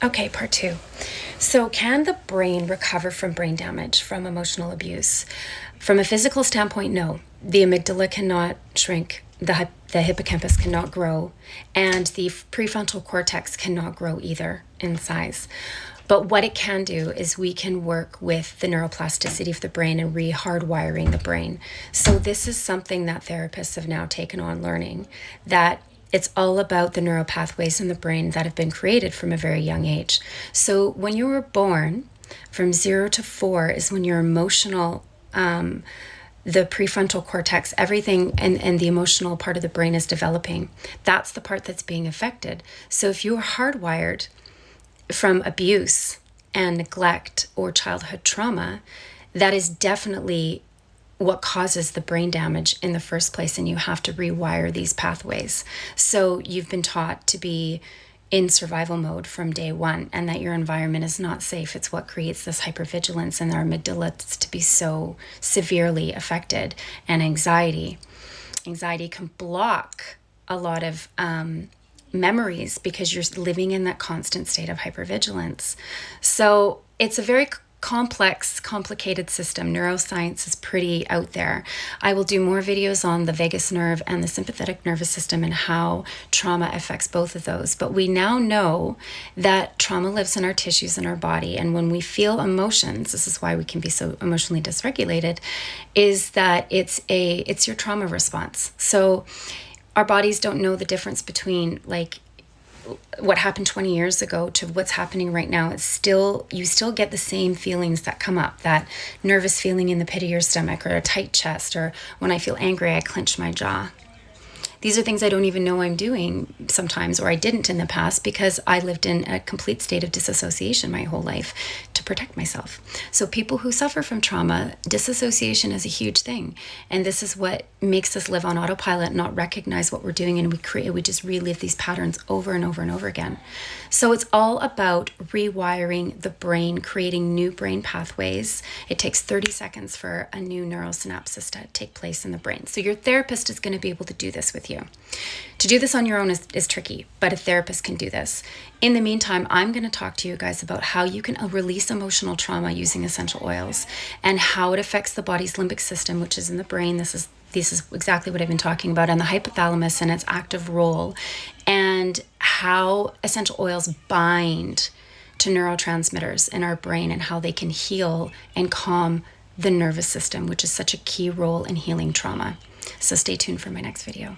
Okay, part two. So, can the brain recover from brain damage from emotional abuse? From a physical standpoint, no. The amygdala cannot shrink, the hippocampus cannot grow, and the prefrontal cortex cannot grow either in size. But what it can do is we can work with the neuroplasticity of the brain and re-hardwiring the brain. So this is something that therapists have now taken on learning, that it's all about the neural pathways in the brain that have been created from a very young age. So when you were born, from 0 to 4 is when your emotional, the prefrontal cortex, everything, and the emotional part of the brain is developing. That's the part that's being affected. So if you're hardwired from abuse and neglect or childhood trauma, that is definitely what causes the brain damage in the first place, and you have to rewire these pathways. So you've been taught to be in survival mode from day one, and that your environment is not safe. It's what creates this hypervigilance and our amygdala to be so severely affected. And anxiety can block a lot of memories because you're living in that constant state of hypervigilance. So it's a very complex, complicated system. Neuroscience is pretty out there. I will do more videos on the vagus nerve and the sympathetic nervous system and how trauma affects both of those. But we now know that trauma lives in our tissues in our body. And when we feel emotions, this is why we can be so emotionally dysregulated, is that it's your trauma response. So our bodies don't know the difference between like what happened 20 years ago to what's happening right now. You still get the same feelings that come up, that nervous feeling in the pit of your stomach, or a tight chest, or when I feel angry, I clench my jaw. These are things I don't even know I'm doing sometimes, or I didn't in the past, because I lived in a complete state of disassociation my whole life to protect myself. So people who suffer from trauma, disassociation is a huge thing. And this is what makes us live on autopilot, not recognize what we're doing, and we just relive these patterns over and over and over again. So it's all about rewiring the brain, creating new brain pathways. It takes 30 seconds for a new neural synapses to take place in the brain. So your therapist is going to be able to do this with you. To do this on your own is tricky, but a therapist can do this. In the meantime, I'm going to talk to you guys about how you can release emotional trauma using essential oils, and how it affects the body's limbic system, which is in the brain. This is exactly what I've been talking about, and the hypothalamus and its active role, and how essential oils bind to neurotransmitters in our brain, and how they can heal and calm the nervous system, which is such a key role in healing trauma. So stay tuned for my next video.